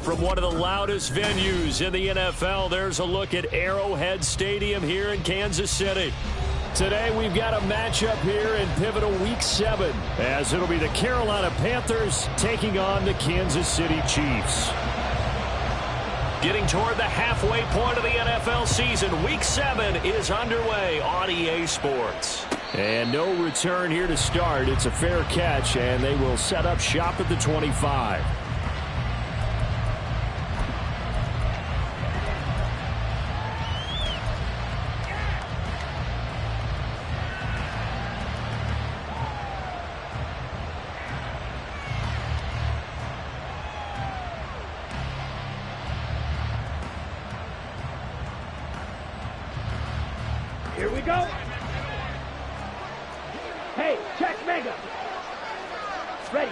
From one of the loudest venues in the NFL, there's a look at Arrowhead Stadium here in Kansas City. Today we've got a matchup here in pivotal Week 7, as it'll be the Carolina Panthers taking on the Kansas City Chiefs. Getting toward the halfway point of the NFL season, Week 7 is underway on EA Sports. And no return here to start. It's a fair catch, and they will set up shop at the 25. Here we go. Hey, check mega. Ready.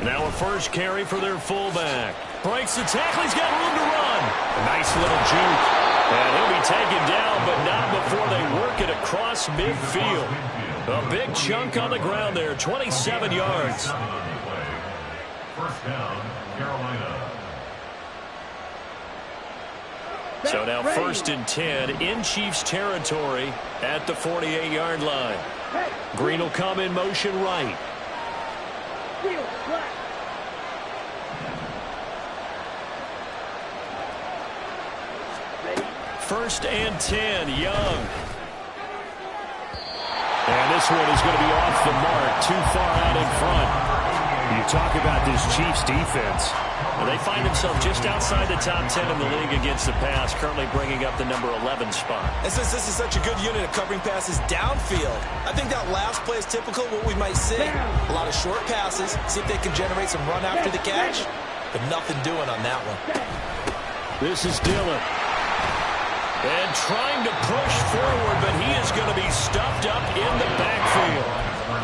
Now a first carry for their fullback. Breaks the tackle. He's got room to run. A nice little juke. And he'll be taken down, but not before they work it across midfield. A big chunk on the ground there, 27 yards. First down, Carolina. So now 1st and 10 in Chiefs territory at the 48-yard line. Green will come in motion right. First and 10, Young. And this one is going to be off the mark, too far out in front. You talk about this Chiefs defense. Well, they find themselves just outside the top 10 in the league against the pass, currently bringing up the number 11 spot. And since this is such a good unit of covering passes downfield, I think that last play is typical of what we might see. A lot of short passes, see if they can generate some run after the catch, but nothing doing on that one. This is Dillon. And trying to push forward, but he is going to be stuffed up in the backfield.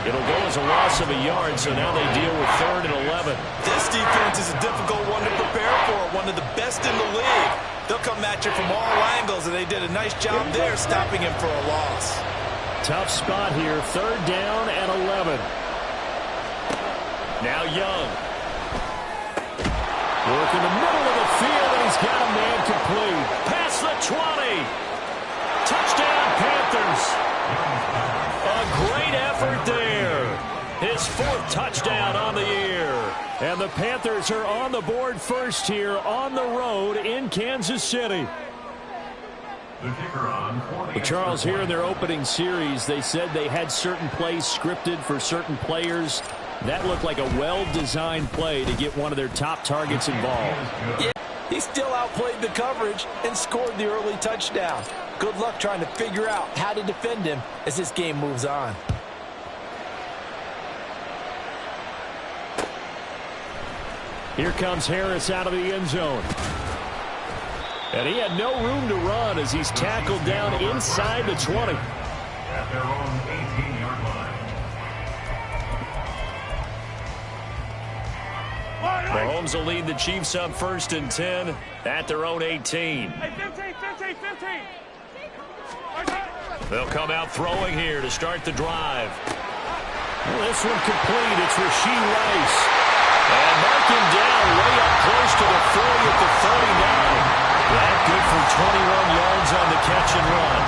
It'll go as a loss of a yard, so now they deal with 3rd and 11. This defense is a difficult one to prepare for, one of the best in the league. They'll come at you from all angles, and they did a nice job there stopping him for a loss. Tough spot here, 3rd down and 11. Now Young. Work in the middle of the field, and he's got a man complete. Past the 20. Touchdown, Panthers. A great effort there. His 4th touchdown on the year. And the Panthers are on the board first here on the road in Kansas City. Well, Charles, here in their opening series, they said they had certain plays scripted for certain players. That looked like a well-designed play to get one of their top targets involved. Yeah, he still outplayed the coverage and scored the early touchdown. Good luck trying to figure out how to defend him as this game moves on. Here comes Harris out of the end zone. And he had no room to run as he's tackled down inside the 20. At their own 18-yard line. Mahomes will lead the Chiefs up 1st and 10 at their own 18. Hey, 15. They'll come out throwing here to start the drive. Well, this one complete. It's Rasheed Rice. And mark him down way up close to the 40 at the 39. That good for 21 yards on the catch and run.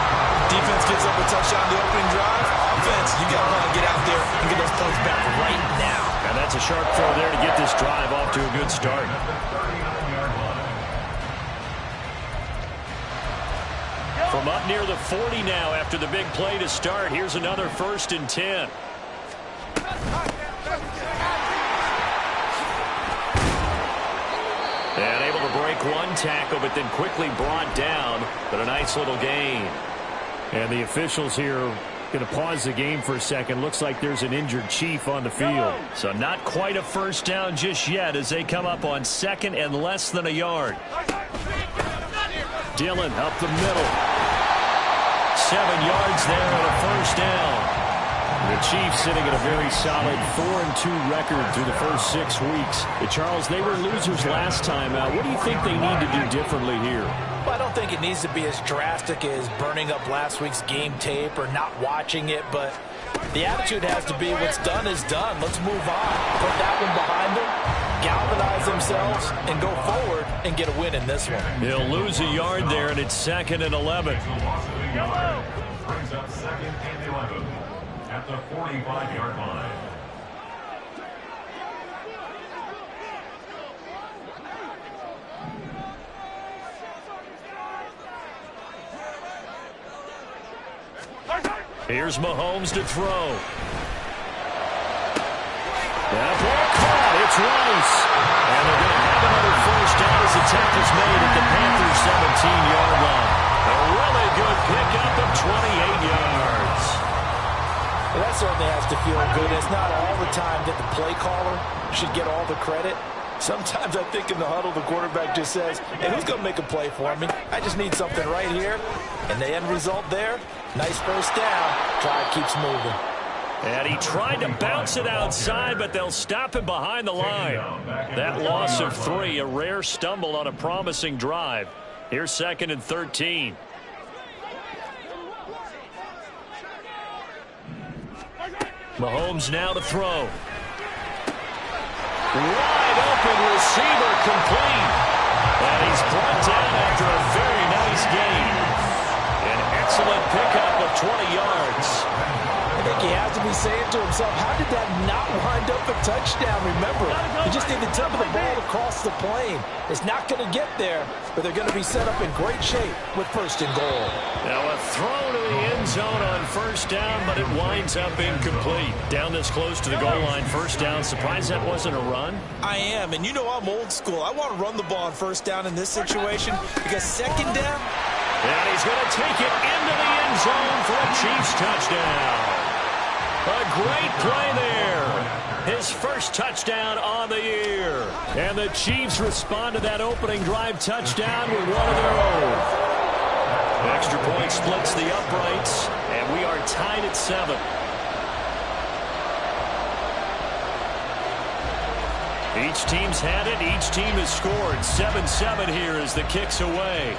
Defense gives up a touchdown the opening drive. Offense, you got to want to get out there and get those points back right now. And that's a sharp throw there to get this drive off to a good start. From up near the 40 now after the big play to start. Here's another 1st and 10. And able to break one tackle, but then quickly brought down. But a nice little gain. And the officials here going to pause the game for a second. Looks like there's an injured Chief on the field. So not quite a first down just yet as they come up on 2nd and less than a yard. Dillon up the middle. 7 yards there and a first down. The Chiefs sitting at a very solid 4-2 record through the first 6 weeks. Charles, they were losers last time out. What do you think they need to do differently here? Well, I don't think it needs to be as drastic as burning up last week's game tape or not watching it, but the attitude has to be what's done is done. Let's move on. Put that one behind them galvanize themselves and go forward and get a win in this one. He'll lose a yard there, and it's 2nd and 11. Brings up 2nd and 11 at the 45-yard line. Here's Mahomes to throw. That ball caught. It's Rice. And they're going to have another first down as the tackle's made at the Panthers' 17-yard line. A really good pickup of 28 yards. Well, that certainly has to feel good. It's not all the time that the play caller should get all the credit. Sometimes I think in the huddle, the quarterback just says, hey, who's going to make a play for me? I just need something right here. And the end result there, nice first down. Drive keeps moving. And he tried to bounce it outside, but they'll stop him behind the line. That loss of 3, a rare stumble on a promising drive. Here's 2nd and 13. Mahomes now to throw. Wide open receiver complete. And he's brought down after a very nice gain. An excellent pickup of 20 yards. I think he has to be saying to himself, how did that not wind up a touchdown? Remember, you just need the tip of the ball to cross the plane. It's not going to get there, but they're going to be set up in great shape with 1st and goal. Now a throw to the end zone on 1st down, but it winds up incomplete. Down this close to the goal line, 1st down. Surprised that wasn't a run? I am, and you know I'm old school. I want to run the ball on 1st down in this situation because 2nd down. And he's going to take it into the end zone for a Chiefs touchdown. A great play there. His first touchdown on the year. And the Chiefs respond to that opening drive touchdown with one of their own. Extra point splits the uprights, and we are tied at 7. Each team's had it. Each team has scored. 7-7 here as the kick's away.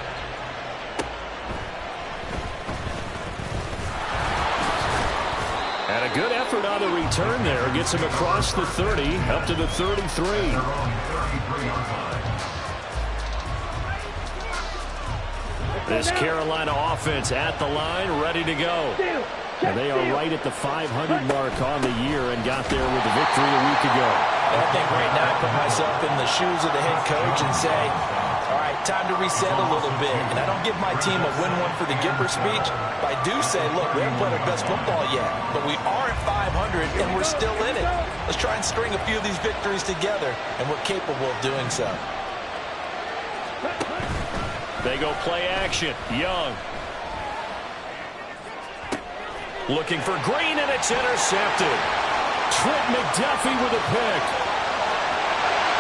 And a good effort on the return there. Gets him across the 30, up to the 33. This Carolina offense at the line, ready to go. And they are right at the 500 mark on the year and got there with the victory a week ago. I think right now I put myself in the shoes of the head coach and say, all right, time to reset a little bit. And I don't give my team a win one for the Gipper speech, but I do say, look, we haven't played our best football yet, but we are at 500 and we're still in it. Let's try and string a few of these victories together, and we're capable of doing so. They go play action. Young. Looking for Green, and it's intercepted. Trent McDuffie with a pick.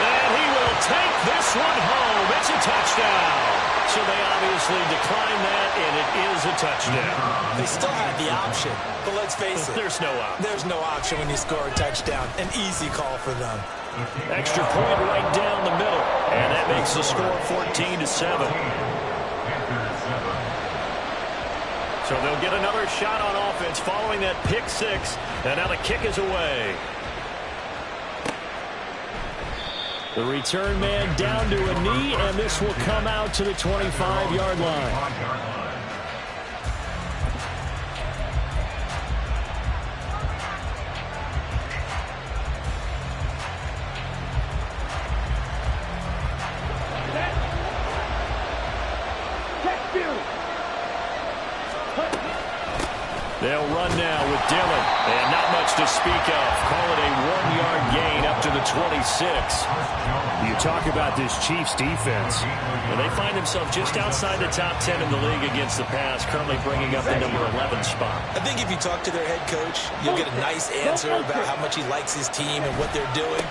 And he will take this one home. It's a touchdown. So they obviously decline that, and it is a touchdown. They still had the option, but let's face it. There's no option. There's no option when you score a touchdown. An easy call for them. Extra point right down the middle. And that makes the score 14-7. So they'll get another shot on offense following that pick 6. And now the kick is away. The return man down to a knee, and this will come out to the 25-yard line. They'll run now with Dillon, and not much to speak of. Call it a 1-yard gain up to the 26. You talk about this Chiefs defense. Well, they find themselves just outside the top 10 in the league against the pass, currently bringing up the number 11 spot. I think if you talk to their head coach, you'll get a nice answer about how much he likes his team and what they're doing.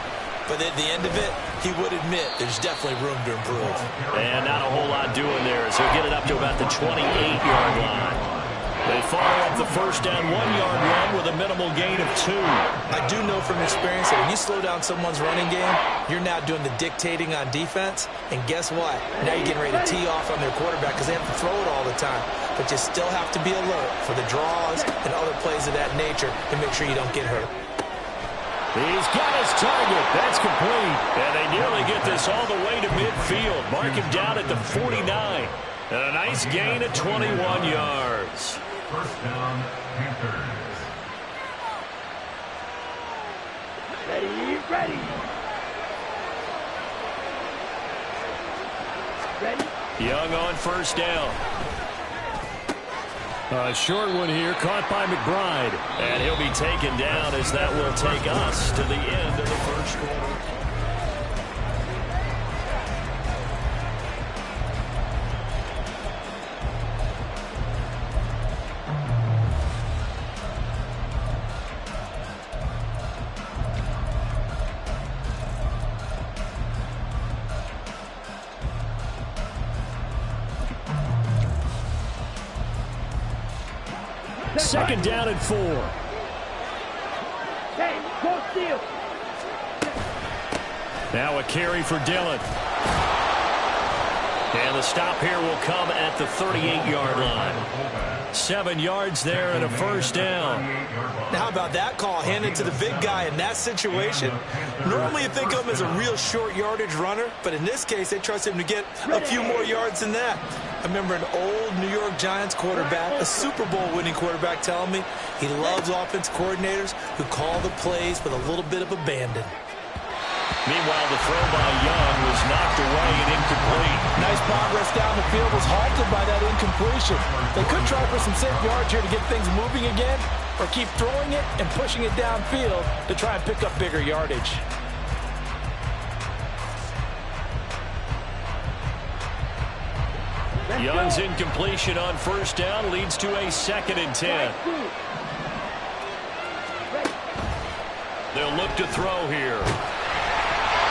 But at the end of it, he would admit there's definitely room to improve. And not a whole lot doing there, so get it up to about the 28-yard line. They follow up the first down 1-yard run with a minimal gain of 2. I do know from experience that when you slow down someone's running game, you're now doing the dictating on defense. And guess what? Now you're getting ready to tee off on their quarterback because they have to throw it all the time. But you still have to be alert for the draws and other plays of that nature to make sure you don't get hurt. He's got his target. That's complete. And they nearly get this all the way to midfield. Mark him down at the 49. And a nice gain of 21 yards. First down, Panthers. Ready, ready. Ready. Young on first down. A short one here, caught by McBride. And he'll be taken down as that will take us to the end of the first quarter. Second down and 4. Hey, go steal. Now a carry for Dillon. And the stop here will come at the 38-yard line. 7 yards there and a first down. Now, how about that call handed to the big guy in that situation? Normally you think of him as a real short yardage runner, but in this case they trust him to get a few more yards than that. I remember an old New York Giants quarterback, a Super Bowl winning quarterback, telling me he loves offensive coordinators who call the plays with a little bit of abandon. Meanwhile, the throw by Young was knocked away and incomplete. Nice progress down the field was halted by that incompletion. They could try for some safe yards here to get things moving again, or keep throwing it and pushing it downfield to try and pick up bigger yardage. Young's incompletion on first down leads to a 2nd and 10. They'll look to throw here.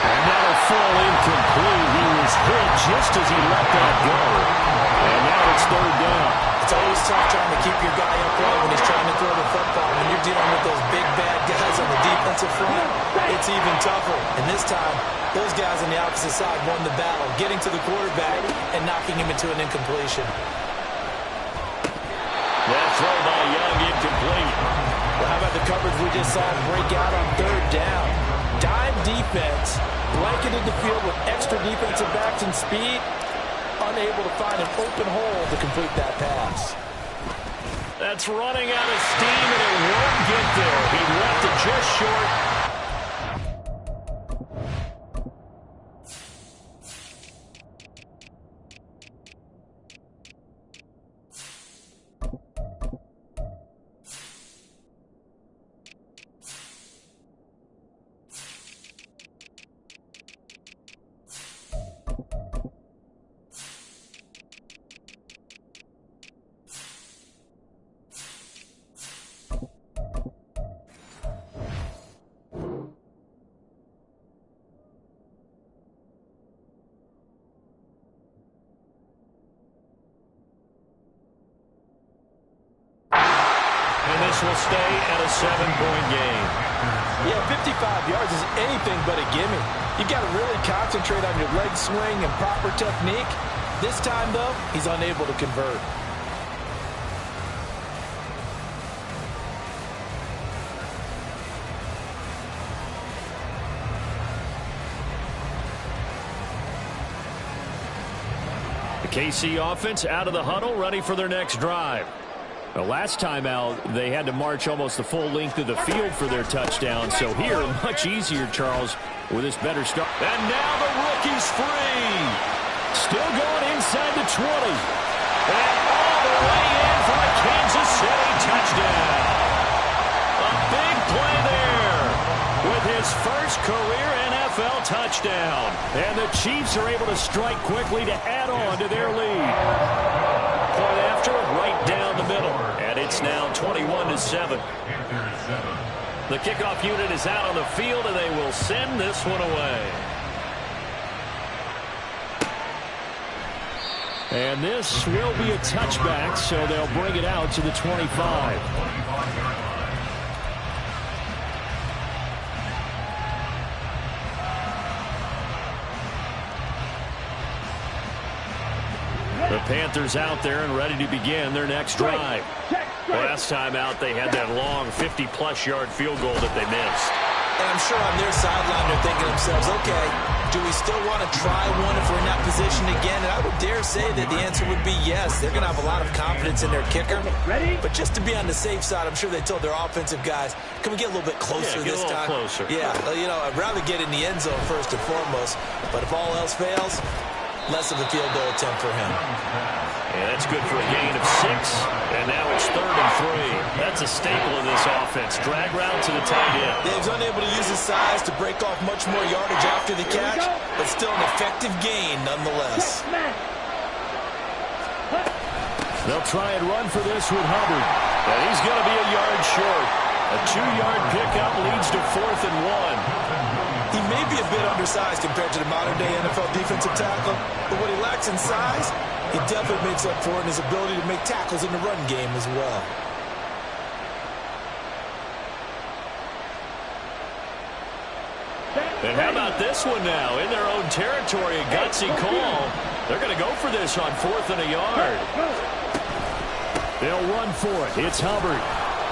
And that'll fall incomplete. He was hit just as he let that go. And now it's 3rd down. It's always tough trying to keep your guy upright when he's trying to throw the football. When you're dealing with those big bad guys on the defensive front, it's even tougher. And this time, those guys on the opposite side won the battle, getting to the quarterback and knocking him into an incompletion. That throw by Young incomplete. Well, how about the coverage we just saw break out on 3rd down? Dime defense, blanketed the field with extra defensive backs and speed, unable to find an open hole to complete that pass. That's running out of steam, and it won't get there. He left it just short. This will stay at a 7-point game. Yeah, 55 yards is anything but a gimme. You've got to really concentrate on your leg swing and proper technique. This time, though, he's unable to convert. The KC offense out of the huddle, ready for their next drive. The last time out, they had to march almost the full length of the field for their touchdown. So here, much easier, Charles, with this better start. And now the rookie's free. Still going inside the 20. And all the way in for a Kansas City touchdown. A big play there with his first career NFL touchdown. And the Chiefs are able to strike quickly to add on to their lead. Point after, right down the middle. And it's now 21-7. The kickoff unit is out on the field, and they will send this one away. And this will be a touchback, so they'll bring it out to the 25. The Panthers out there and ready to begin their next drive. Last time out, they had that long 50-plus yard field goal that they missed. And I'm sure on their sideline they're thinking to themselves, okay, do we still want to try one if we're in that position again? And I would dare say that the answer would be yes. They're going to have a lot of confidence in their kicker. Ready? But just to be on the safe side, I'm sure they told their offensive guys, can we get a little bit closer this time? Closer. Yeah, you know, I'd rather get in the end zone first and foremost. But if all else fails, less of a field goal attempt for him. Yeah, that's good for a gain of 6. And now it's 3rd and 3. That's a staple of this offense. Drag route to the tight end. Dave's unable to use his size to break off much more yardage after the catch, but still an effective gain nonetheless. They'll try and run for this with Hubbard. And he's going to be a yard short. A 2-yard pickup leads to 4th and 1. He may be a bit undersized compared to the modern-day NFL defensive tackle, but what he lacks in size, he definitely makes up for in his ability to make tackles in the run game as well. And how about this one now? In their own territory, a gutsy call. They're going to go for this on 4th and a yard. They'll run for it. It's Hubbard.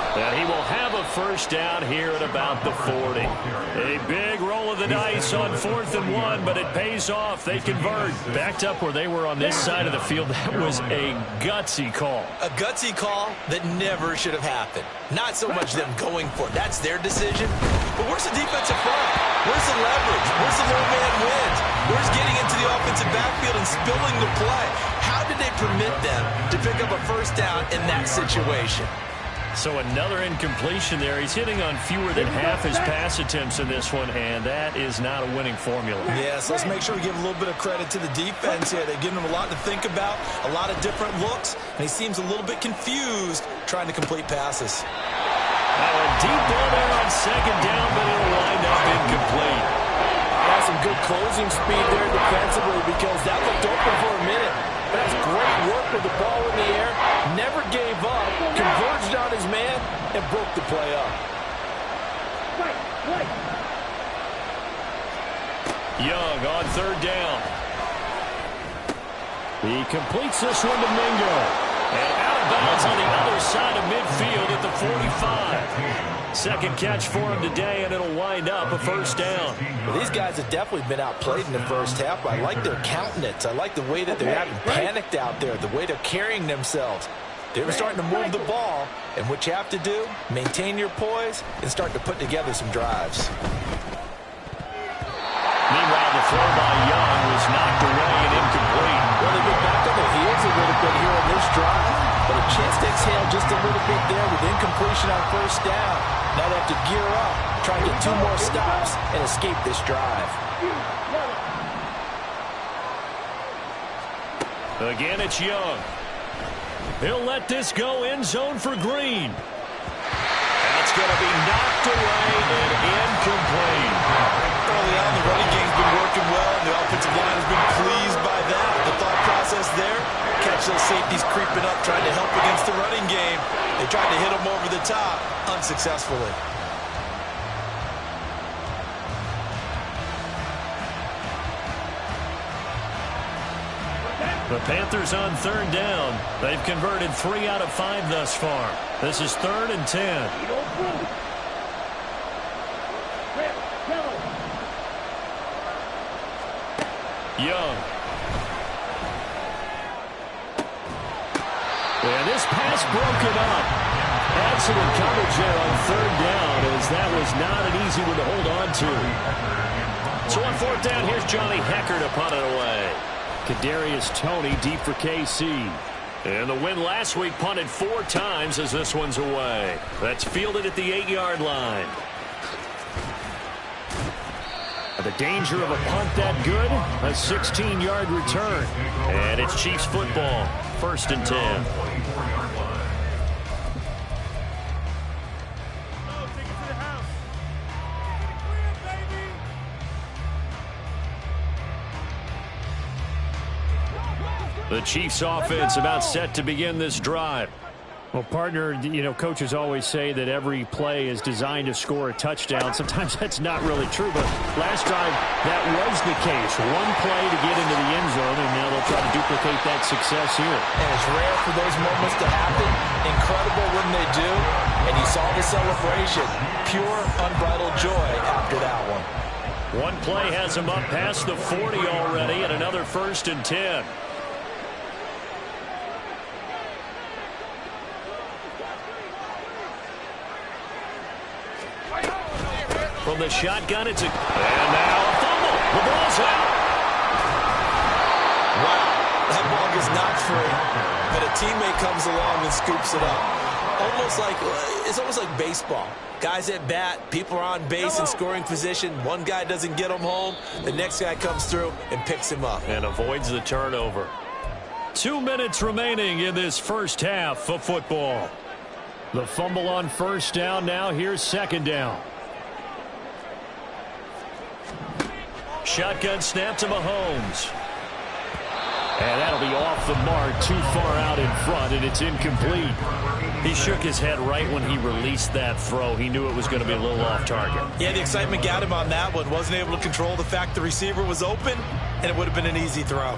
And he will have a first down here at about the 40. A big roll of the dice on 4th and 1, but it pays off. They convert. Backed up where they were on this side of the field. That was a gutsy call. A gutsy call that never should have happened. Not so much them going for it. That's their decision. But where's the defensive front? Where's the leverage? Where's the low-man wins? Where's getting into the offensive backfield and spilling the play? How did they permit them to pick up a first down in that situation? So another incompletion there. He's hitting on fewer than half his pass attempts in this one, and that is not a winning formula. Yes, let's make sure we give a little bit of credit to the defense here. They've given him a lot to think about, a lot of different looks, and he seems a little bit confused trying to complete passes. A deep ball there on 2nd down, but it'll wind up incomplete. Has some good closing speed there defensively because that looked open for a minute. That's great work with the ball in the air. Never gave up, converged on his man, and broke the play up. Young on 3rd down. He completes this one to Mingo. And out of bounds on the other side of midfield at the 45. Second catch for him today, and it'll wind up a first down. Well, these guys have definitely been outplayed in the first half. I like their countenance. I like the way that they're having panicked out there, the way they're carrying themselves. They're starting to move the ball, and what you have to do, maintain your poise and start to put together some drives. Meanwhile, the throw by Young was knocked away and incomplete. Well, they've been back on their heels a little bit here on this drive, but a chance to exhale just a little bit there with incompletion on first down. Now they have to gear up, try and get 2 more stops, and escape this drive. Again, it's Young. He'll let this go end zone for Green. That's going to be knocked away and incomplete. Early on, the running game's been working well, and the offensive line has been pleased by that. The thought process there, catch those safeties creeping up, trying to help against the running game. They tried to hit them over the top, unsuccessfully. The Panthers on 3rd down. They've converted 3 out of 5 thus far. This is 3rd and 10. Young. And this pass broken up. Excellent coverage there on 3rd down, as that was not an easy one to hold on to. So on 4th down, here's Johnny Hecker to punt it away. Kadarius Toney deep for KC. And the win last week punted 4 times as this one's away. That's fielded at the 8-yard line. The danger of a punt that good, a 16-yard return. And it's Chiefs football, 1st and 10. The Chiefs offense about set to begin this drive. Well, partner, you know, coaches always say that every play is designed to score a touchdown. Sometimes that's not really true, but last drive, that was the case. One play to get into the end zone, and now they'll try to duplicate that success here. And it's rare for those moments to happen. Incredible when they do. And you saw the celebration. Pure, unbridled joy after that one. One play has him up past the 40 already, and another 1st and 10. From the shotgun, and now a fumble. The ball's out. Wow, that ball gets knocked free, but a teammate comes along and scoops it up. It's almost like baseball. Guys at bat, people are on base in scoring position. One guy doesn't get him home. The next guy comes through and picks him up. And avoids the turnover. 2 minutes remaining in this first half of football. The fumble on 1st down. Now here's 2nd down. Shotgun snap to Mahomes. And that'll be off the mark, too far out in front, and it's incomplete. He shook his head right when he released that throw. He knew it was going to be a little off target. Yeah, the excitement got him on that one. Wasn't able to control the fact the receiver was open, and it would have been an easy throw.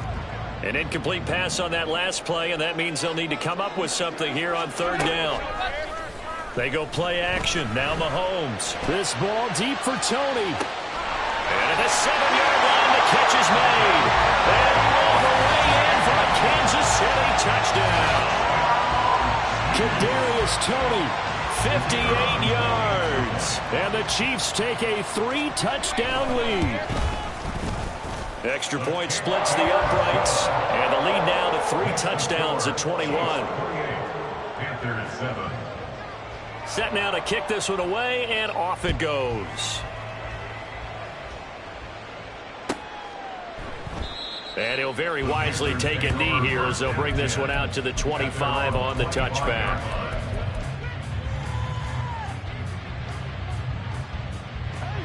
An incomplete pass on that last play, and that means they'll need to come up with something here on 3rd down. They go play action. Now Mahomes. This ball deep for Tony. And at the 7-yard line, the catch is made. And all the way in for a Kansas City touchdown. Kadarius Toney, 58 yards. And the Chiefs take a 3-touchdown lead. Extra point splits the uprights. And the lead now to 3 touchdowns at 21. Panthers 7. Set now to kick this one away, and off it goes. And he'll very wisely take a knee here as they'll bring this one out to the 25 on the touchback.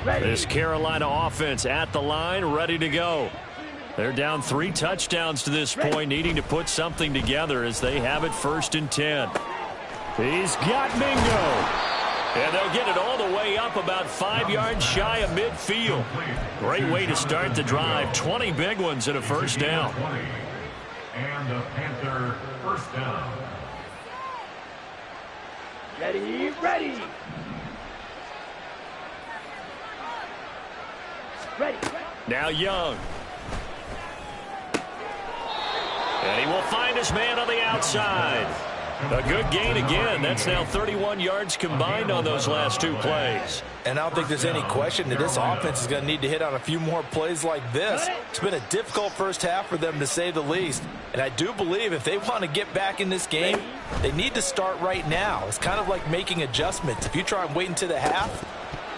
This Carolina offense at the line, ready to go. They're down 3 touchdowns to this point, needing to put something together as they have it 1st and 10. He's got Mingo. And they'll get it all the way up about 5 yards shy of midfield. Great way to start the drive. 20 big ones and a 1st down. And the Panther 1st down. Ready, ready. Ready. Now Young. And he will find his man on the outside. A good gain again. That's now 31 yards combined on those last 2 plays. And I don't think there's any question that this offense is going to need to hit on a few more plays like this. It's been a difficult first half for them, to say the least. And I do believe if they want to get back in this game, they need to start right now. It's kind of like making adjustments. If you try and wait until the half,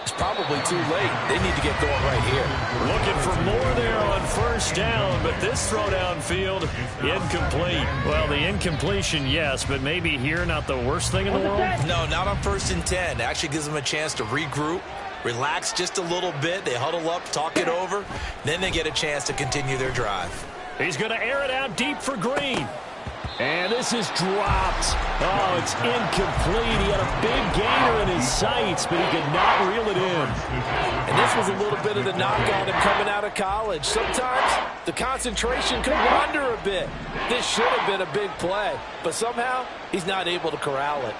it's probably too late. They need to get going right here. Looking for more there on 1st down, but this throw downfield, incomplete. Well, the incompletion, yes, but maybe here not the worst thing in the world? No, not on 1st and 10. It actually gives them a chance to regroup, relax just a little bit. They huddle up, talk it over. Then they get a chance to continue their drive. He's going to air it out deep for Green. And this is dropped. Oh, it's incomplete. He had a big gainer in his sights, but he could not reel it in. And this was a little bit of the knock on him coming out of college. Sometimes the concentration can wander a bit. This should have been a big play, but somehow he's not able to corral it.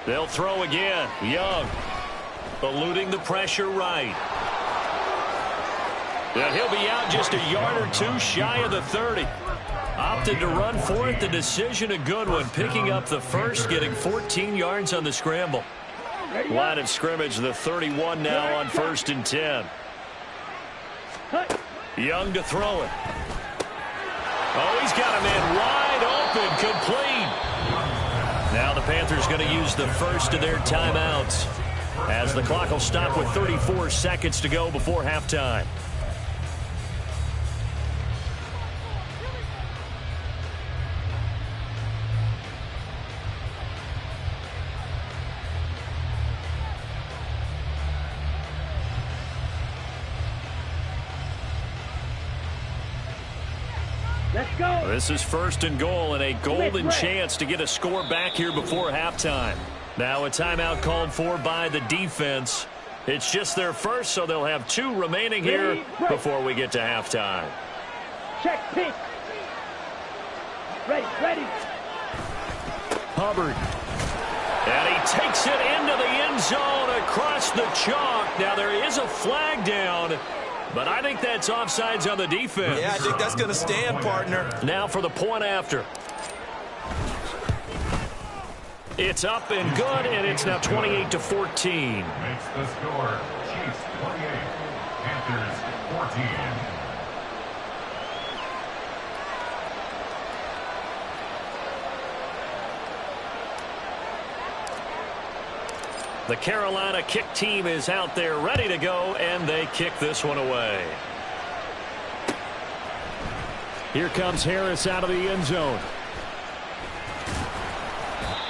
They'll throw again. Young eluding the pressure right. And he'll be out just a yard or 2 shy of the 30. Opted to run for it. The decision a good one. Picking up the first, getting 14 yards on the scramble. Line of scrimmage, the 31 now on 1st and 10. Young to throw it. Oh, he's got a man wide open, complete. Now the Panthers going to use the first of their timeouts as the clock will stop with 34 seconds to go before halftime. Let's go. This is 1st and goal and a golden chance to get a score back here before halftime. Now a timeout called for by the defense. It's just their first, so they'll have 2 remaining here before we get to halftime. Check pink. Ready, ready. Hubbard. And he takes it into the end zone across the chalk. Now, there is a flag down, but I think that's offsides on the defense. Yeah, I think that's going to stand, partner. Now for the point after. It's up and good, and it's now 28-14. Makes the score. Chiefs 28, Panthers 14. The Carolina kick team is out there ready to go, and they kick this one away. Here comes Harris out of the end zone.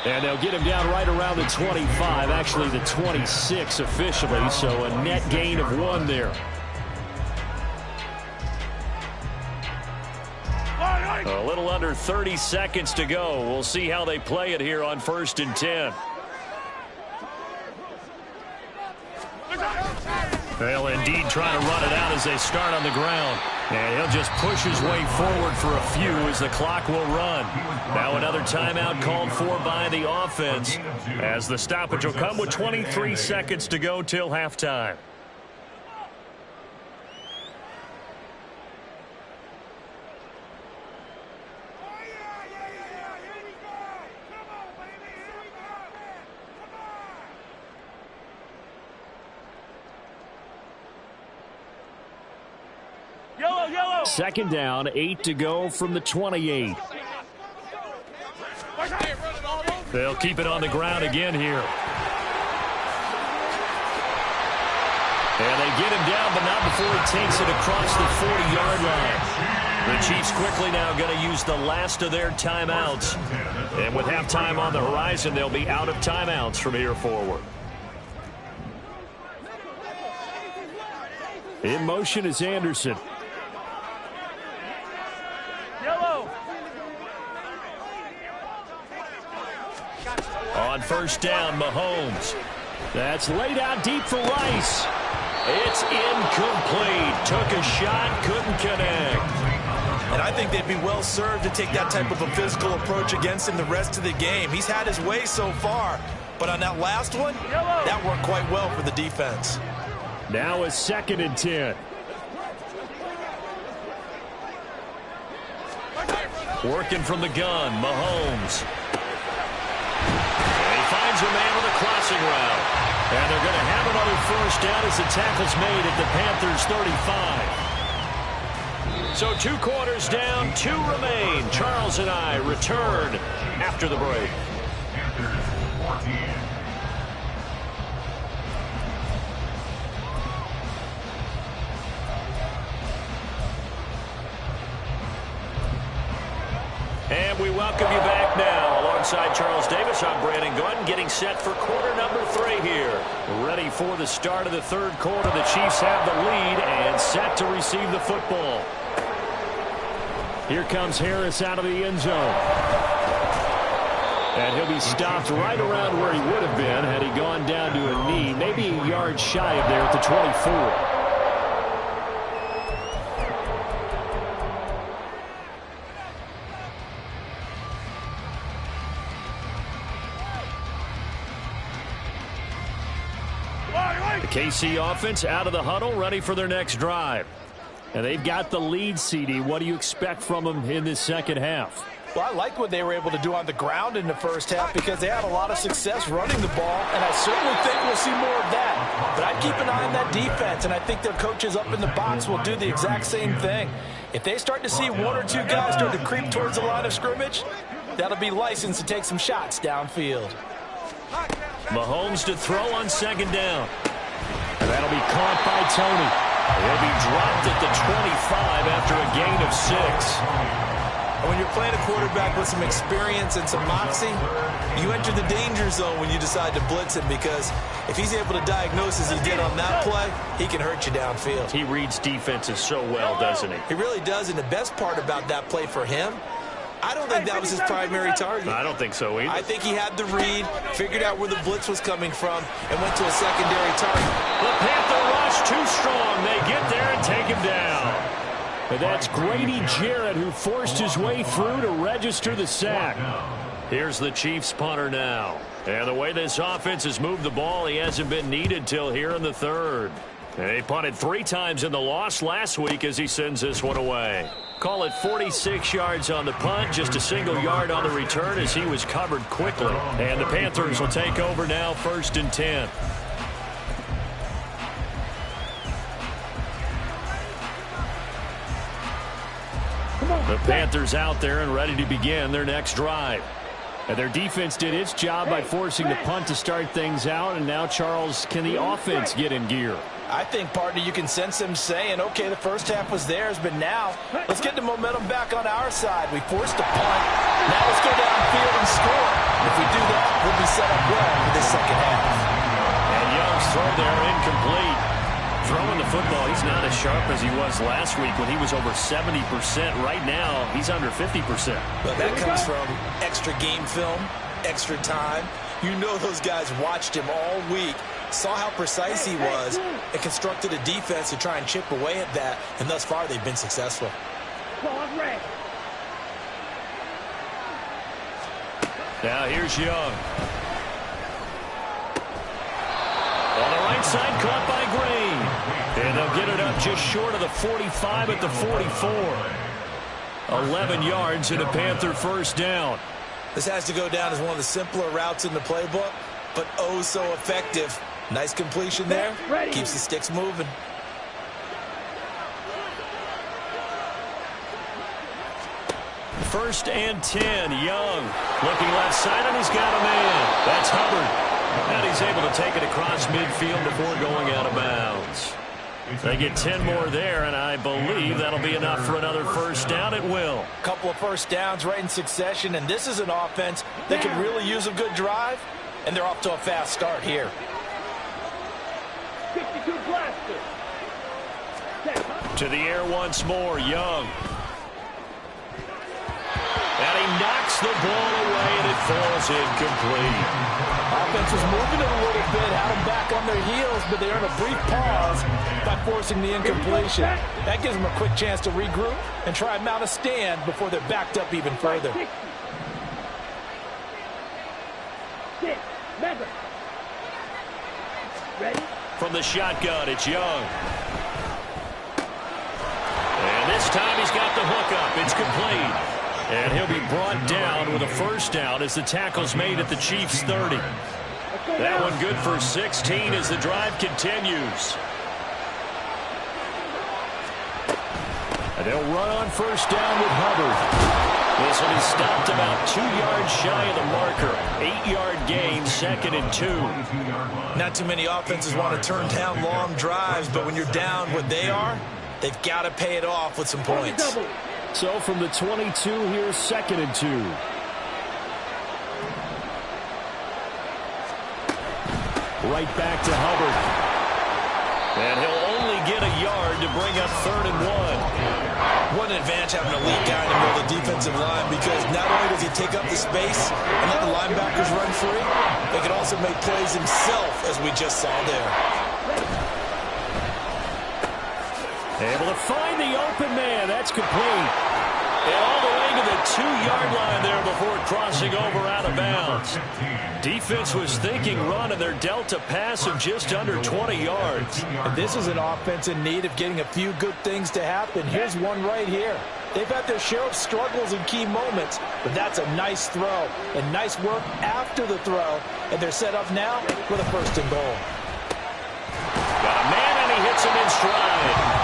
And they'll get him down right around the 25, actually the 26 officially, so a net gain of 1 there. A little under 30 seconds to go. We'll see how they play it here on 1st and 10. They'll indeed try to run it out as they start on the ground. And he'll just push his way forward for a few as the clock will run. Now another timeout called for by the offense as the stoppage will come with 23 seconds to go till halftime. Second down, 8 to go from the 28. They'll keep it on the ground again here. And they get him down, but not before he takes it across the 40-yard line. The Chiefs quickly now going to use the last of their timeouts. And with halftime on the horizon, they'll be out of timeouts from here forward. In motion is Anderson. On 1st down, Mahomes. That's laid out deep for Rice. It's incomplete. Took a shot, couldn't connect. And I think they'd be well served to take that type of a physical approach against him the rest of the game. He's had his way so far, but on that last one, that worked quite well for the defense. Now a 2nd and 10. Working from the gun, Mahomes. And he finds a man with a crossing route. And they're going to have another 1st down as the tackle's made at the Panthers' 35. So 2 quarters down, 2 remain. Charles and I return after the break. Panthers 14. And we welcome you back now. Alongside Charles Davis, I'm Brandon Gunn, getting set for quarter number 3 here. Ready for the start of the 3rd quarter. The Chiefs have the lead and set to receive the football. Here comes Harris out of the end zone. And he'll be stopped right around where he would have been had he gone down to a knee, maybe a yard shy of there at the 24. The KC offense out of the huddle, ready for their next drive. And they've got the lead, CD. What do you expect from them in this second half? Well, I like what they were able to do on the ground in the first half because they had a lot of success running the ball, and I certainly think we'll see more of that. But I'd keep an eye on that defense, and I think their coaches up in the box will do the exact same thing. If they start to see 1 or 2 guys start to creep towards the line of scrimmage, that'll be licensed to take some shots downfield. Mahomes to throw on 2nd down. And that'll be caught by Tony. He'll be dropped at the 25 after a gain of 6. When you're playing a quarterback with some experience and some moxie, you enter the danger zone when you decide to blitz him, because if he's able to diagnose as he did on that play, he can hurt you downfield. He reads defenses so well, doesn't he? He really does, and the best part about that play for him, I don't think that was his primary target. I don't think so either. I think he had the read, figured out where the blitz was coming from, and went to a secondary target. The Panther rush too strong. They get there and take him down. And that's Grady Jarrett who forced his way through to register the sack. Here's the Chiefs punter now. And the way this offense has moved the ball, he hasn't been needed till here in the third. And he punted 3 times in the loss last week as he sends this one away. Call it 46 yards on the punt, just a single yard on the return as he was covered quickly. And the Panthers will take over now, 1st and 10. The Panthers out there and ready to begin their next drive. And their defense did its job by forcing the punt to start things out. And now, Charles, can the offense get in gear? I think, partner, you can sense him saying, okay, the first half was theirs, but now let's get the momentum back on our side. We forced a punt. Now let's go downfield and score. If we do that, we'll be set up well for this second half. And Young's throw there incomplete. Throwing the football, he's not as sharp as he was last week when he was over 70%. Right now, he's under 50%. But that comes from extra game film, extra time. You know those guys watched him all week, saw how precise he was, and constructed a defense to try and chip away at that. And thus far, they've been successful. Now here's Young. On the right side, caught by Green. And they'll get it up just short of the 45 at the 44. 11 yards and a Panther first down. This has to go down as one of the simpler routes in the playbook, but oh so effective. Nice completion there. Keeps the sticks moving. First and 10, Young. Looking left side, and he's got a man. That's Hubbard. And he's able to take it across midfield before going out of bounds. They get 10 more there, and I believe that'll be enough for another first down. It will. A couple of first downs right in succession, and this is an offense that can really use a good drive, and they're off to a fast start here. 52 blaster. To the air once more, Young. And he knocks the ball away, and it falls incomplete. Offense was moving it a little bit, had them back on their heels, but they earned a brief pause by forcing the incompletion. That gives them a quick chance to regroup and try and mount a stand before they're backed up even further. Ready? From the shotgun, it's Young. And this time he's got the hook up. It's complete. And he'll be brought down with a first down as the tackle's made at the Chiefs' 30. That one good for 16 as the drive continues. And they'll run on first down with Hubbard. This will be stopped about 2 yards shy of the marker. 8-yard gain, 2nd and 2. Not too many offenses want to turn down long drives, but when you're down what they are, they've got to pay it off with some points. So from the 22, here's 2nd and 2. Right back to Hubbard. And he'll only get a yard to bring up 3rd and 1. What an advantage having a lead guy in the middle of the defensive line, because not only does he take up the space and let the linebackers run free, he can also make plays himself, as we just saw there. Able to find the open man. That's complete. And all the way to the 2-yard line there before crossing over out of bounds. Defense was thinking run, and they're dealt a pass of just under 20 yards. And this is an offense in need of getting a few good things to happen. Here's one right here. They've had their share of struggles in key moments, but that's a nice throw and nice work after the throw. And they're set up now with a 1st and goal. Got a man, and he hits him in stride.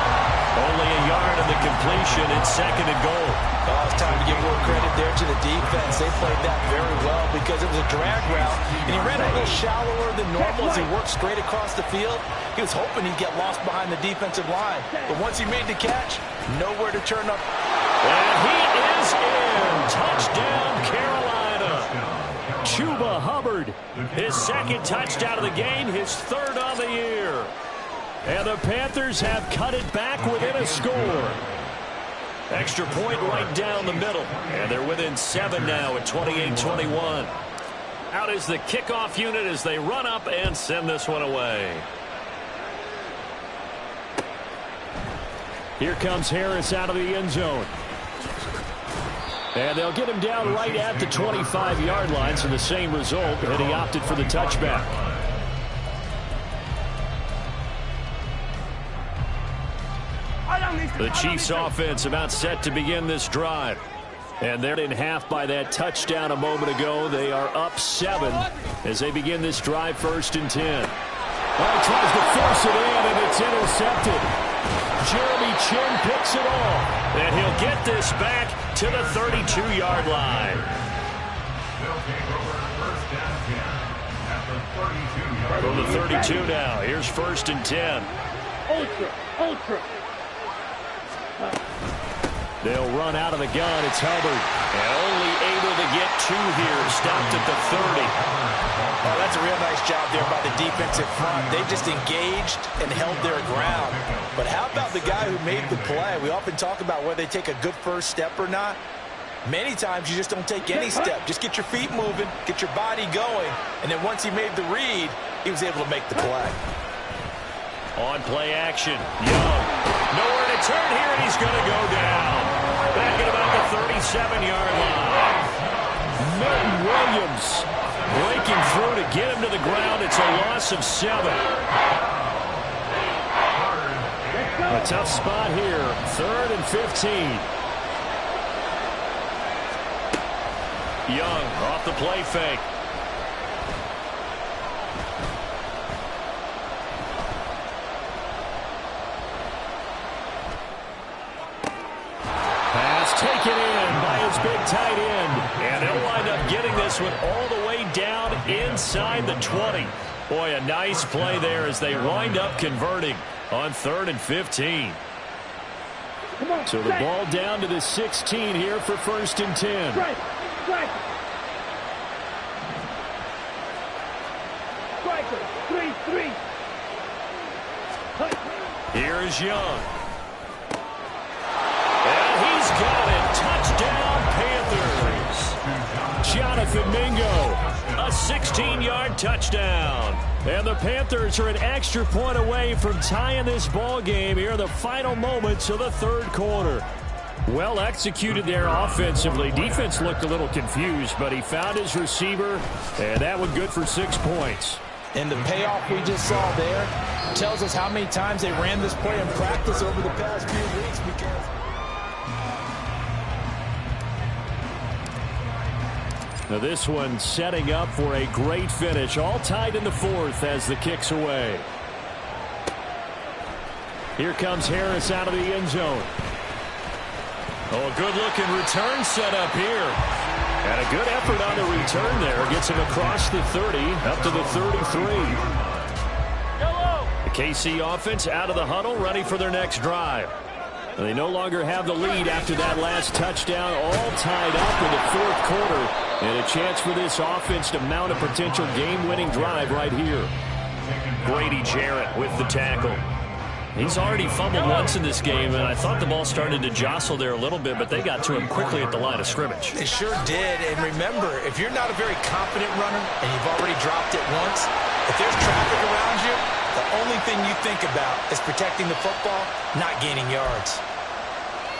Only a yard of the completion. It's 2nd and goal. Oh, it's time to give more credit there to the defense. They played that very well because it was a drag route, and he ran a little shallower than normal as he worked straight across the field. He was hoping he'd get lost behind the defensive line, but once he made the catch, nowhere to turn up. And he is in. Touchdown, Carolina. Chuba Hubbard, his 2nd touchdown of the game, his 3rd on the year. And the Panthers have cut it back within a score. Extra point right down the middle. And they're within 7 now at 28-21. Out is the kickoff unit as they run up and send this one away. Here comes Harris out of the end zone. And they'll get him down right at the 25-yard line, so the same result, and he opted for the touchback. The Chiefs offense about set to begin this drive. And they're in half by that touchdown a moment ago. They are up 7 as they begin this drive, 1st and 10. Well, he tries to force it in, and it's intercepted. Jeremy Chin picks it off, and he'll get this back to the 32-yard line. From the 32 now, here's 1st and 10. Ultra. They'll run out of the gun. It's Hubbard. And only able to get 2 here. Stopped at the 30. Oh, that's a real nice job there by the defensive front. They just engaged and held their ground. But how about the guy who made the play? We often talk about whether they take a good first step or not. Many times you just don't take any step. Just get your feet moving, get your body going, and then once he made the read, he was able to make the play. On play action, Young. Nowhere to turn here, and he's going to go down. Back at about the 37-yard line. Milton Williams breaking through to get him to the ground. It's a loss of 7. A tough spot here. 3rd and 15. Young off the play fake. Taken in by his big tight end. And they'll wind up getting this one all the way down inside the 20. Boy, a nice play there as they wind up converting on 3rd and 15. So the ball down to the 16 here for 1st and 10. Striker, 3-3. Here's Young. He's got it. Touchdown, Panthers. Jonathan Mingo, a 16-yard touchdown. And the Panthers are an extra point away from tying this ball game here in the final moments of the 3rd quarter. Well executed there offensively. Defense looked a little confused, but he found his receiver, and that one good for 6 points. And the payoff we just saw there tells us how many times they ran this play in practice over the past few weeks because... Now this one setting up for a great finish. All tied in the 4th as the kick's away. Here comes Harris out of the end zone. Oh, a good-looking return set up here. And a good effort on the return there. Gets him across the 30, up to the 33. The KC offense out of the huddle, ready for their next drive. They no longer have the lead after that last touchdown, all tied up in the 4th quarter. And a chance for this offense to mount a potential game-winning drive right here. Grady Jarrett with the tackle. He's already fumbled once in this game, and I thought the ball started to jostle there a little bit, but they got to him quickly at the line of scrimmage. They sure did, and remember, if you're not a very confident runner and you've already dropped it once, if there's traffic around you, the only thing you think about is protecting the football, not gaining yards.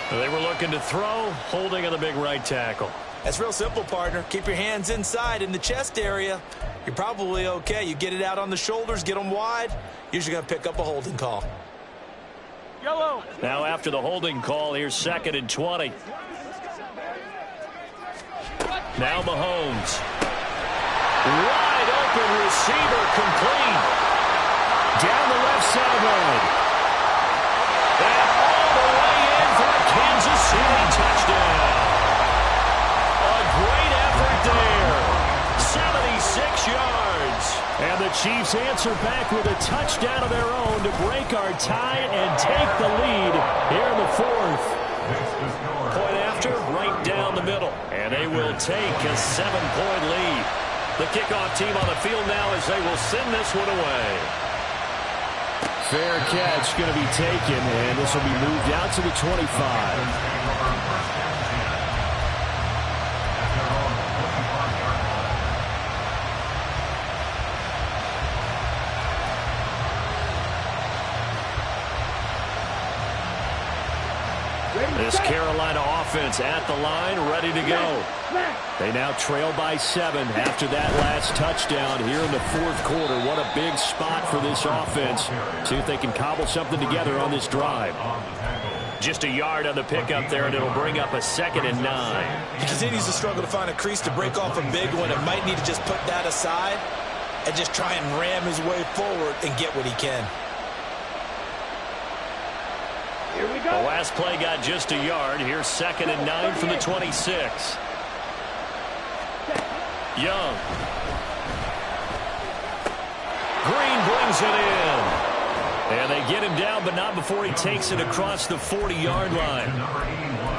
They were looking to throw, holding on the big right tackle. That's real simple, partner. Keep your hands inside in the chest area. You're probably okay. You get it out on the shoulders, get them wide, usually going to pick up a holding call. Yellow. Now after the holding call, here's 2nd and 20. Now Mahomes. Wide open receiver complete. Down the left sideline. And all the way in for a Kansas City touchdown. A great effort there. 76 yards. And the Chiefs answer back with a touchdown of their own to break our tie and take the lead here in the 4th. Point after, right down the middle. And they will take a 7-point lead. The kickoff team on the field now as they will send this one away. Fair catch going to be taken, and this will be moved out to the 25. This Carolina offense at the line, ready to go. They now trail by 7 after that last touchdown here in the fourth quarter. What a big spot for this offense. See if they can cobble something together on this drive. Just a yard on the pickup there, and it'll bring up a 2nd and 9. He continues to struggle to find a crease to break off a big one, and might need to just put that aside and just try and ram his way forward and get what he can. Here we go. The last play got just a yard. Here's 2nd and 9 from the 26. Young. Green brings it in. And they get him down, but not before he takes it across the 40-yard line.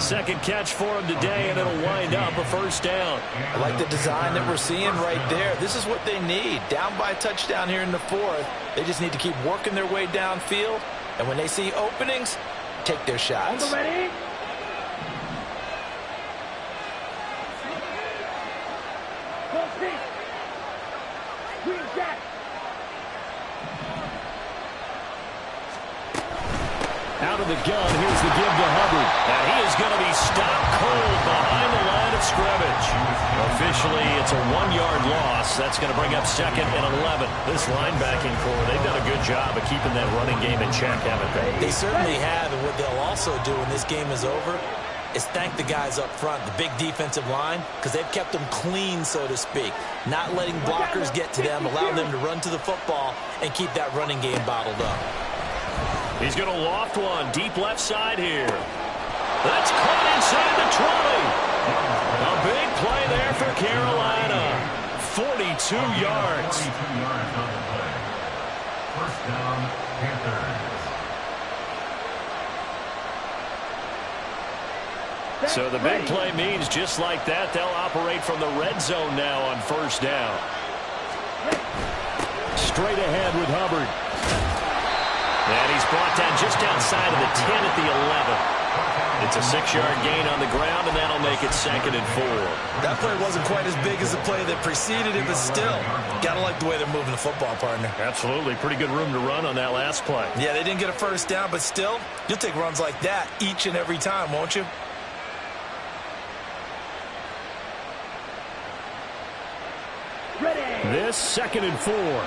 Second catch for him today, and it'll wind up a first down. I like the design that we're seeing right there. This is what they need. Down by a touchdown here in the fourth. They just need to keep working their way downfield. And when they see openings, take their shots. Ready? Green jack. Out of the gun, here's the give to Hubbard. And he is going to be stopped cold behind the line of scrimmage. Officially, it's a 1-yard loss. That's going to bring up 2nd and 11. This linebacking core, they've done a good job of keeping that running game in check, haven't they? They certainly have, and what they'll also do when this game is over is thank the guys up front, the big defensive line, because they've kept them clean, so to speak. Not letting blockers get to them, allowing them to run to the football and keep that running game bottled up. He's going to loft one deep left side here. That's caught inside the 20. A big play there for Carolina. 42 yards. 42 yards on the play. First down, Panthers. So the big play means just like that, they'll operate from the red zone now on first down. Straight ahead with Hubbard. And he's brought down just outside of the 10 at the 11. It's a 6-yard gain on the ground, and that'll make it 2nd and 4. That play wasn't quite as big as the play that preceded it, but still, gotta like the way they're moving the football, partner. Absolutely. Pretty good room to run on that last play. Yeah, they didn't get a first down, but still, you'll take runs like that each and every time, won't you? Ready. This 2nd and 4.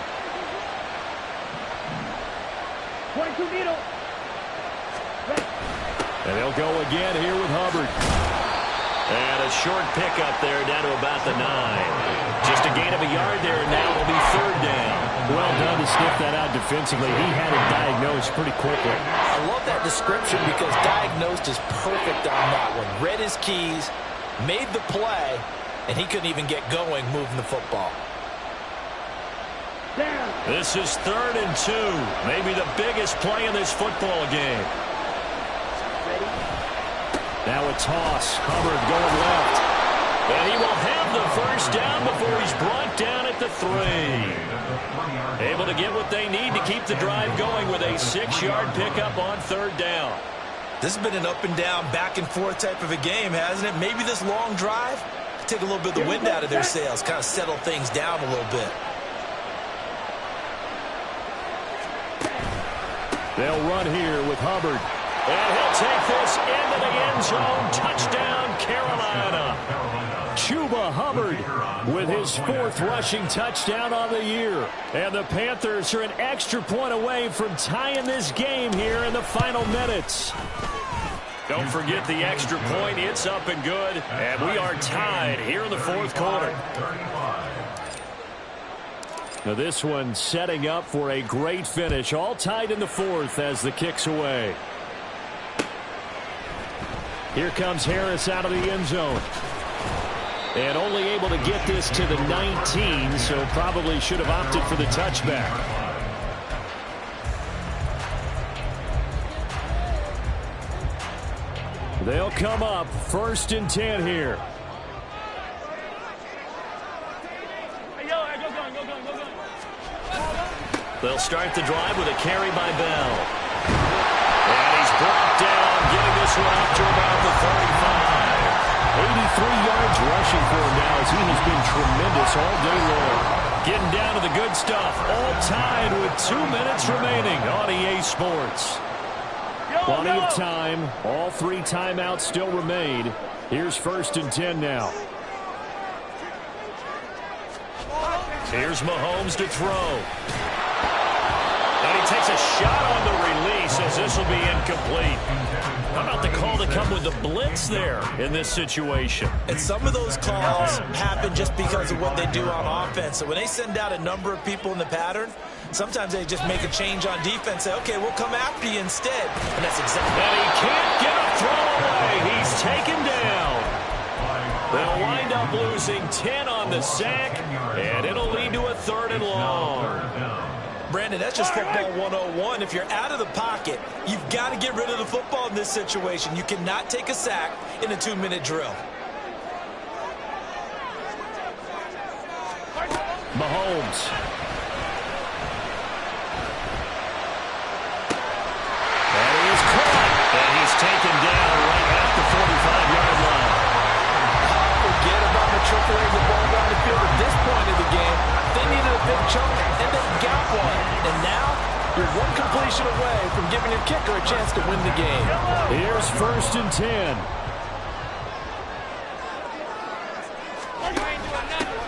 22 needle. And they'll go again here with Hubbard. And a short pickup there down to about the 9. Just a gain of a yard there, and now it'll be 3rd down. Well done to sniff that out defensively. He had it diagnosed pretty quickly. I love that description because diagnosed is perfect on that one. Read his keys, made the play, and he couldn't even get going moving the football. Down. This is 3rd and 2. Maybe the biggest play in this football game. Ready. Now a toss. Hubbard going left. And he will have the first down before he's brought down at the 3. Able to get what they need to keep the drive going with a 6-yard pickup on 3rd down. This has been an up and down, back and forth type of a game, hasn't it? Maybe this long drive take a little bit of the wind out of their sails, kind of settle things down a little bit. They'll run here with Hubbard. And he'll take this into the end zone. Touchdown, Carolina. Chuba Hubbard with his 4th rushing touchdown on the year. And the Panthers are an extra point away from tying this game here in the final minutes. Don't forget the extra point. It's up and good. And we are tied here in the 4th quarter. Now this one setting up for a great finish. All tied in the 4th as the kick's away. Here comes Harris out of the end zone. And only able to get this to the 19, so probably should have opted for the touchback. They'll come up 1st and 10 here. They'll start the drive with a carry by Bell. And he's brought down, getting this one up to about the 35. 83 yards rushing for him now as he has been tremendous all day long. Getting down to the good stuff. All tied with 2 minutes remaining on EA Sports. Yo, Plenty of time. All 3 timeouts still remain. Here's 1st and 10 now. Here's Mahomes to throw. And he takes a shot on the release as this will be incomplete. How about the call to come with the blitz there in this situation? And some of those calls happen just because of what they do on offense. So when they send out a number of people in the pattern, sometimes they just make a change on defense. Say, okay, we'll come after you instead. And that's exactly. And he can't get a throw away. He's taken down. They'll wind up losing 10 on the sack, and it'll lead to a 3rd and long. Brandon, that's just football 101. If you're out of the pocket, you've got to get rid of the football in this situation. You cannot take a sack in a 2-minute drill. Mahomes. And he is caught. And he's taken down right at the 45-yard line. Forget about matriculating the ball down the field at this point of the game. They needed a big chunk, and they got one. And now, you're one completion away from giving your kicker a chance to win the game. Here's 1st and 10.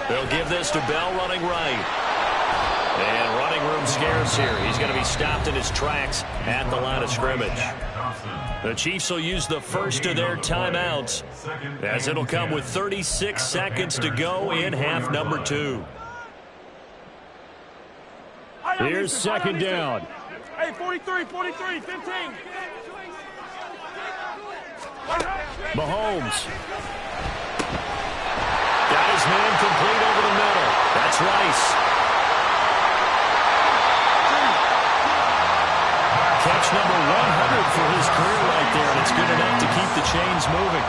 They'll give this to Bell running right. And running room scarce here. He's going to be stopped in his tracks at the line of scrimmage. The Chiefs will use the first of their timeouts as it'll come with 36 seconds to go in half number 2. Here's 2nd down. Hey, 43, 15. Mahomes. Got his man complete over the middle. That's Rice. Catch number 100 for his career right there, and it's good enough to keep the chains moving.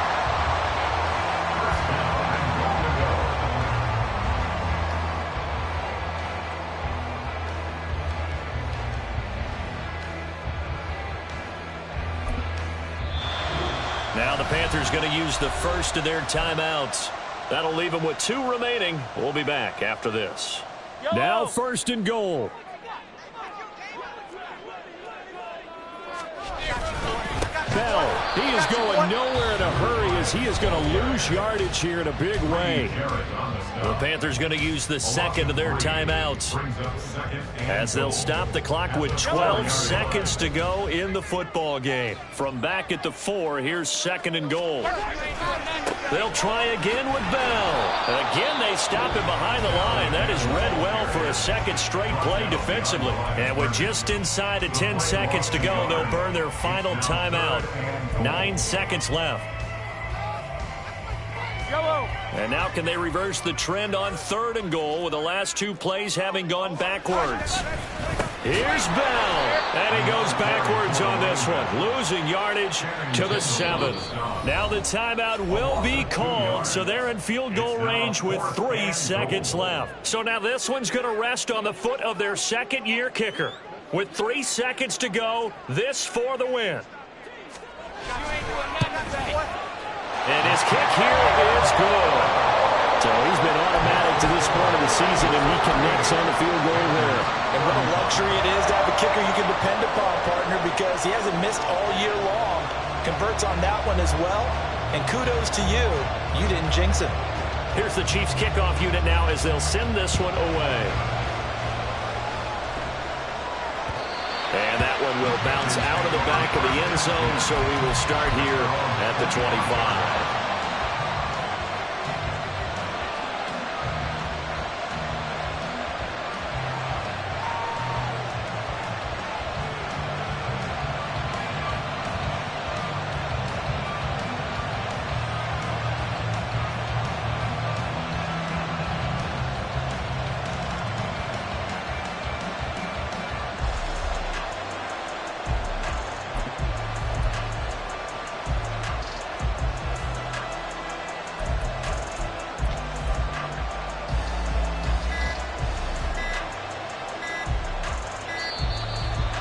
Now the Panthers going to use the first of their timeouts. That'll leave them with 2 remaining. We'll be back after this. Now 1st and goal. Bell, he is going nowhere in a hurry as he is going to lose yardage here in a big way. The Panthers going to use the second of their timeouts as they'll stop the clock with 12 seconds to go in the football game. From back at the 4, here's 2nd and goal. They'll try again with Bell. Again, they stop him behind the line. That is read well for a second straight play defensively. And with just inside of 10 seconds to go, they'll burn their final timeout. 9 seconds left. And now can they reverse the trend on 3rd and goal with the last 2 plays having gone backwards? Here's Bell, and he goes backwards on this one, losing yardage to the 7th. Now the timeout will be called, so they're in field goal range with 3 seconds left. So now this one's going to rest on the foot of their 2nd-year kicker. With 3 seconds to go, this for the win. And his kick here is good. So he's been automatic to this point of the season, and he connects on the field goal there. And what a luxury it is to have a kicker you can depend upon, partner, because he hasn't missed all year long. Converts on that one as well. And kudos to you. You didn't jinx him. Here's the Chiefs kickoff unit now as they'll send this one away. And that one will bounce out of the back of the end zone, so we will start here at the 25.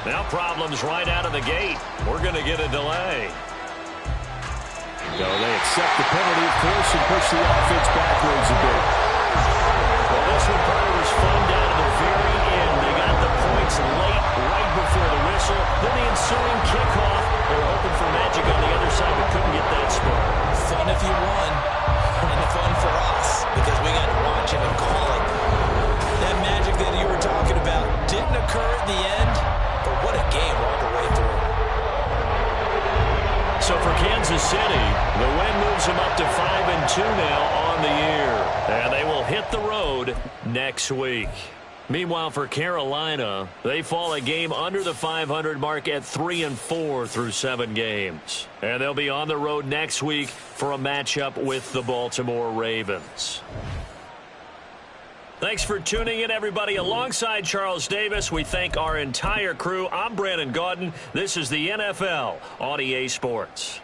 Now problems right out of the gate. We're going to get a delay. So they accept the penalty, of course, and push the offense backwards a bit. Well, this one probably was fun down to the very end. They got the points late, right before the whistle. Then the ensuing kickoff They were hoping for magic on the other side, but couldn't get that spark. Fun if you won, and fun for us, because we got to watch it and call it. That magic that you were talking about didn't occur at the end, but what a game all the way through. So for Kansas City, the win moves them up to 5-2 now on the year. And they will hit the road next week. Meanwhile, for Carolina, they fall a game under the 500 mark at 3-4 through 7 games. And they'll be on the road next week for a matchup with the Baltimore Ravens. Thanks for tuning in, everybody. Alongside Charles Davis, we thank our entire crew. I'm Brandon Gaudin. This is the NFL on EA Sports.